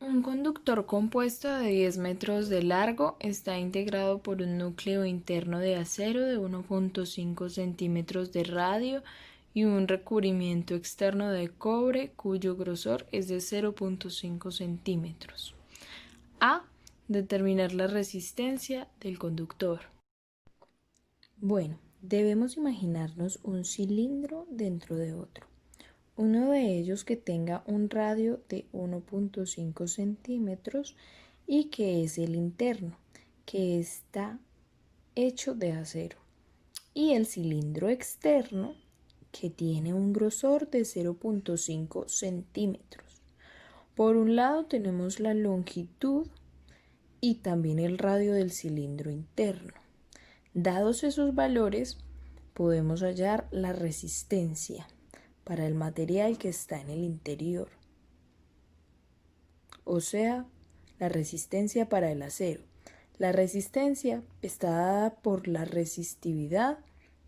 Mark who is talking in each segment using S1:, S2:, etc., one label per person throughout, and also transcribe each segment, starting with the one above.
S1: Un conductor compuesto de 10 metros de largo está integrado por un núcleo interno de acero de 1,5 centímetros de radio y un recubrimiento externo de cobre cuyo grosor es de 0,5 centímetros. A. Determinar la resistencia del conductor. Bueno, debemos imaginarnos un cilindro dentro de otro. Uno de ellos que tenga un radio de 1,5 centímetros y que es el interno, que está hecho de acero. Y el cilindro externo que tiene un grosor de 0,5 centímetros. Por un lado tenemos la longitud y también el radio del cilindro interno. Dados esos valores, podemos hallar la resistencia para el material que está en el interior, o sea, la resistencia para el acero. La resistencia está dada por la resistividad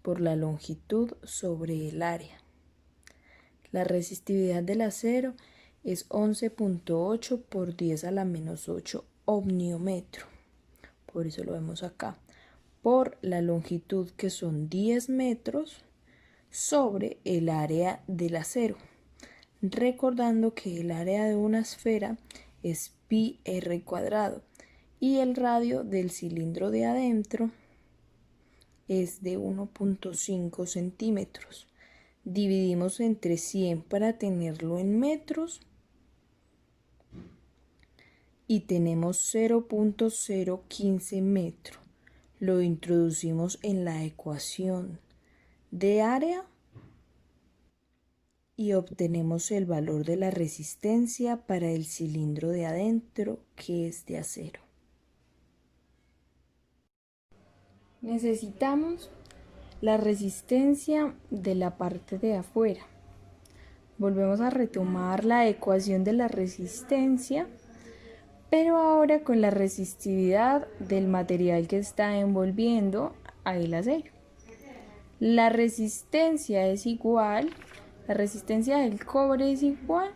S1: por la longitud sobre el área. La resistividad del acero es 11,8 por 10 a la menos 8 ohmiómetro. Por eso lo vemos acá. Por la longitud que son 10 metros sobre el área del acero, recordando que el área de una esfera es pi r cuadrado y el radio del cilindro de adentro es de 1,5 centímetros. Dividimos entre 100 para tenerlo en metros y tenemos 0,015 metros. Lo introducimos en la ecuación de área y obtenemos el valor de la resistencia para el cilindro de adentro, que es de acero. Necesitamos la resistencia de la parte de afuera. Volvemos a retomar la ecuación de la resistencia, pero ahora con la resistividad del material que está envolviendo al acero. La resistencia del cobre es igual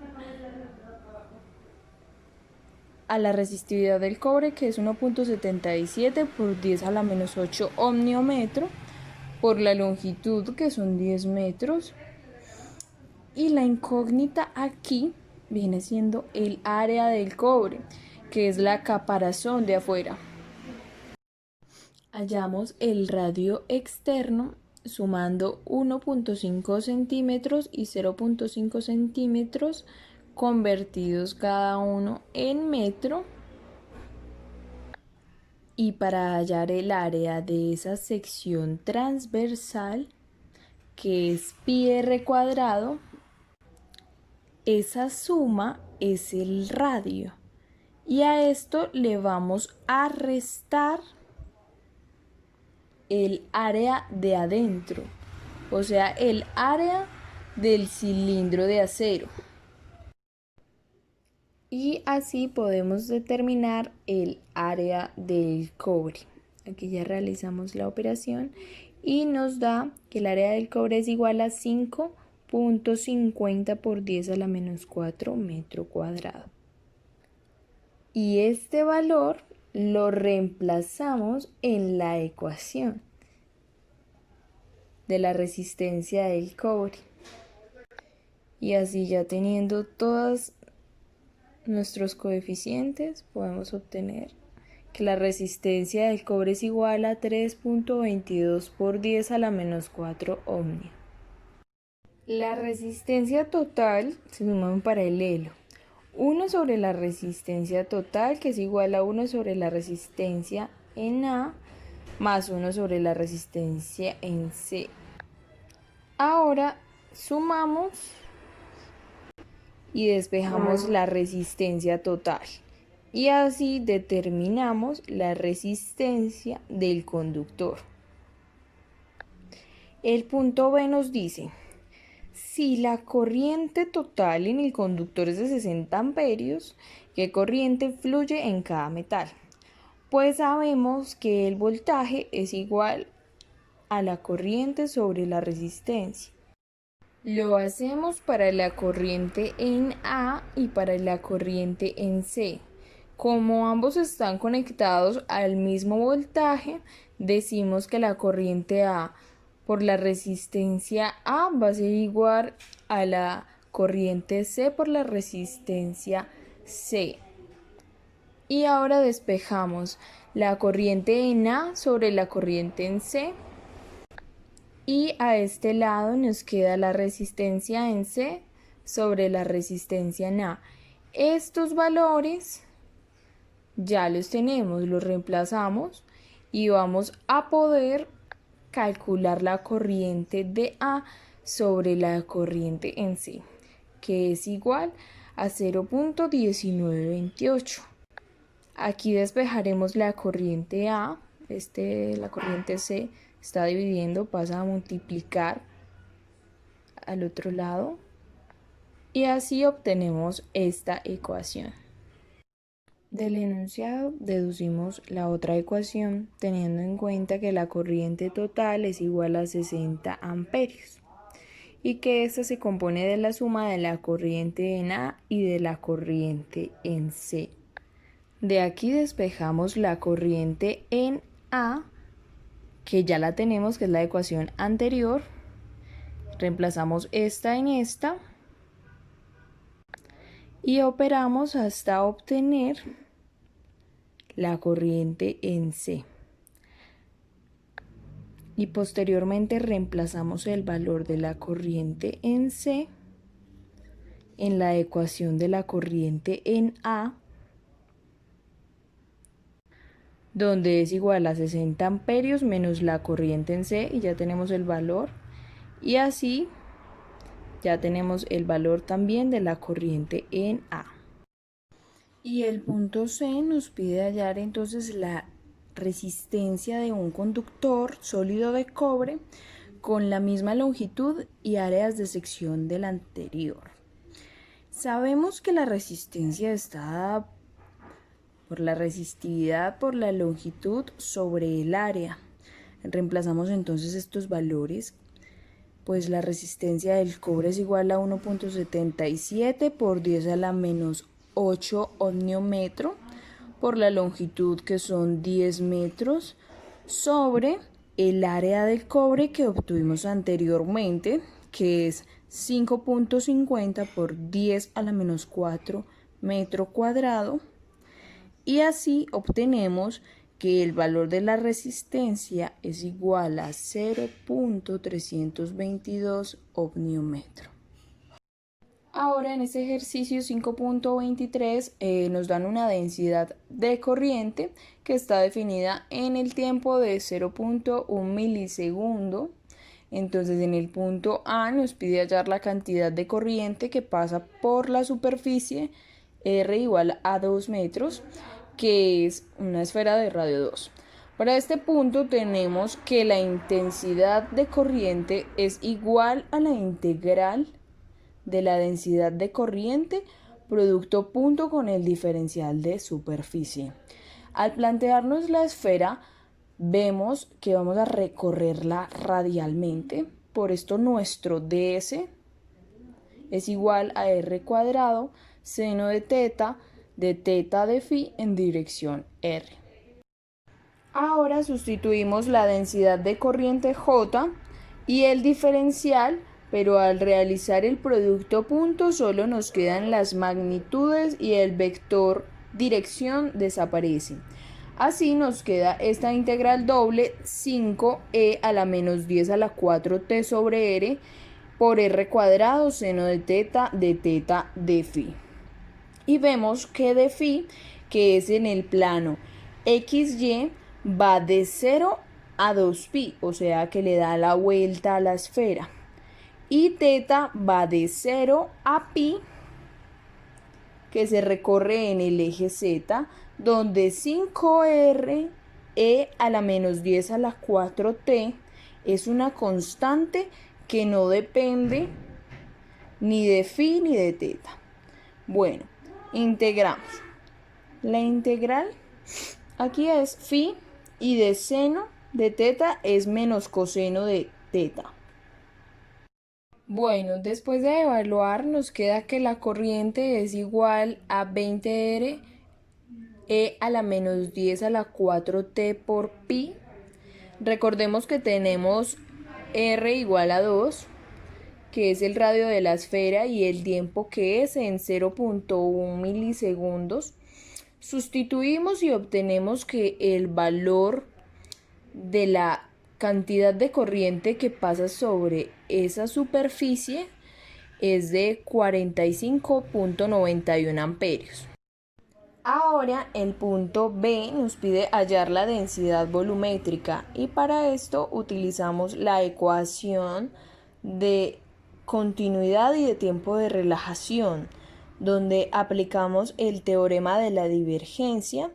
S1: a la resistividad del cobre, que es 1,77 por 10 a la menos 8 ohmiómetro, por la longitud, que son 10 metros, y la incógnita aquí viene siendo el área del cobre, que es la caparazón de afuera. Hallamos el radio externo sumando 1,5 centímetros y 0,5 centímetros convertidos cada uno en metro, y para hallar el área de esa sección transversal, que es pi r cuadrado, esa suma es el radio y a esto le vamos a restar el área de adentro, o sea, el área del cilindro de acero. Y así podemos determinar el área del cobre. Aquí ya realizamos la operación y nos da que el área del cobre es igual a 5,50 por 10 a la menos 4 metro cuadrado. Y este valor lo reemplazamos en la ecuación de la resistencia del cobre. Y así, ya teniendo todos nuestros coeficientes, podemos obtener que la resistencia del cobre es igual a 3,22 por 10 a la menos 4 ohmio. La resistencia total se suma en paralelo. 1 sobre la resistencia total, que es igual a 1 sobre la resistencia en A, más 1 sobre la resistencia en C. Ahora sumamos y despejamos la resistencia total. Y así determinamos la resistencia del conductor. El punto B nos dice: si la corriente total en el conductor es de 60 amperios, ¿qué corriente fluye en cada metal? Pues sabemos que el voltaje es igual a la corriente sobre la resistencia. Lo hacemos para la corriente en A y para la corriente en C. Como ambos están conectados al mismo voltaje, decimos que la corriente A por la resistencia A va a ser igual a la corriente C por la resistencia C. Y ahora despejamos la corriente en A sobre la corriente en C. Y a este lado nos queda la resistencia en C sobre la resistencia en A. Estos valores ya los tenemos, los reemplazamos y vamos a poder calcular la corriente de A sobre la corriente en C, que es igual a 0.1928. Aquí despejaremos la corriente A, la corriente C está dividiendo, pasa a multiplicar al otro lado y así obtenemos esta ecuación. Del enunciado deducimos la otra ecuación teniendo en cuenta que la corriente total es igual a 60 amperios y que esta se compone de la suma de la corriente en A y de la corriente en C. De aquí despejamos la corriente en A, que ya la tenemos, que es la ecuación anterior. Reemplazamos esta en esta y operamos hasta obtener la corriente en C. Y posteriormente reemplazamos el valor de la corriente en C en la ecuación de la corriente en A, donde es igual a 60 amperios menos la corriente en C, y ya tenemos el valor. Y así ya tenemos el valor también de la corriente en A. Y el punto C nos pide hallar entonces la resistencia de un conductor sólido de cobre con la misma longitud y áreas de sección del anterior. Sabemos que la resistencia está dada por la resistividad por la longitud sobre el área. Reemplazamos entonces estos valores, pues la resistencia del cobre es igual a 1.77 por 10 a la menos 8 ohmiometro por la longitud, que son 10 metros, sobre el área del cobre que obtuvimos anteriormente, que es 5.50 por 10 a la menos 4 metro cuadrado. Y así obtenemos que el valor de la resistencia es igual a 0.322 ohmiometro. Ahora en este ejercicio 5.23 nos dan una densidad de corriente que está definida en el tiempo de 0.1 milisegundo. Entonces en el punto A nos pide hallar la cantidad de corriente que pasa por la superficie R igual a 2 metros, que es una esfera de radio 2. Para este punto tenemos que la intensidad de corriente es igual a la integral de la densidad de corriente producto punto con el diferencial de superficie. Al plantearnos la esfera, vemos que vamos a recorrerla radialmente. Por esto nuestro ds es igual a r cuadrado seno de teta de phi en dirección r. Ahora sustituimos la densidad de corriente J y el diferencial, pero al realizar el producto punto solo nos quedan las magnitudes y el vector dirección desaparece. Así nos queda esta integral doble 5e a la menos 10 a la 4t sobre r por r cuadrado seno de teta de phi. Y vemos que de phi, que es en el plano XY, va de 0 a 2pi, o sea que le da la vuelta a la esfera. Y teta va de 0 a pi, que se recorre en el eje Z, donde 5r e a la menos 10 a la 4t es una constante que no depende ni de phi ni de teta. Bueno, integramos. La integral aquí es phi y de seno de teta es menos coseno de teta. Bueno, después de evaluar nos queda que la corriente es igual a 20R E a la menos 10 a la 4T por pi. Recordemos que tenemos R igual a 2, que es el radio de la esfera, y el tiempo que es en 0.1 milisegundos. Sustituimos y obtenemos que el valor de la cantidad de corriente que pasa sobre esa superficie es de 45.91 amperios. Ahora el punto B nos pide hallar la densidad volumétrica, y para esto utilizamos la ecuación de continuidad y de tiempo de relajación, donde aplicamos el teorema de la divergencia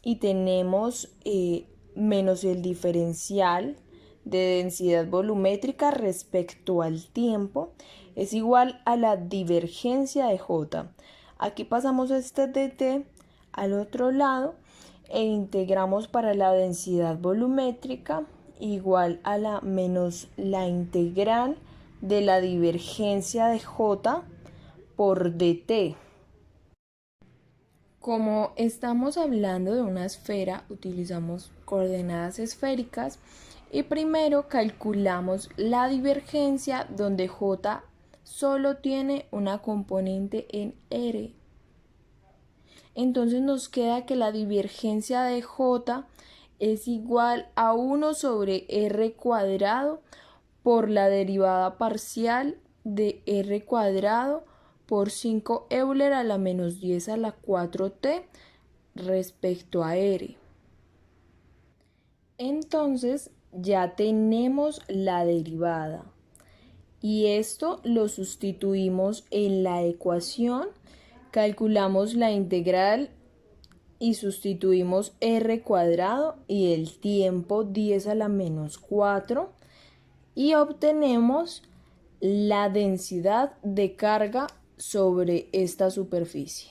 S1: y tenemos menos el diferencial de densidad volumétrica respecto al tiempo es igual a la divergencia de J. Aquí pasamos este dt al otro lado e integramos para la densidad volumétrica igual a la menos la integral de la divergencia de J por dt. Como estamos hablando de una esfera, utilizamos coordenadas esféricas y primero calculamos la divergencia, donde J solo tiene una componente en R. Entonces nos queda que la divergencia de J es igual a 1 sobre R cuadrado por la derivada parcial de R cuadrado por 5 Euler a la menos 10 a la 4T respecto a R. Entonces ya tenemos la derivada y esto lo sustituimos en la ecuación. Calculamos la integral y sustituimos R cuadrado y el tiempo 10 a la menos 4 y obtenemos la densidad de carga sobre esta superficie.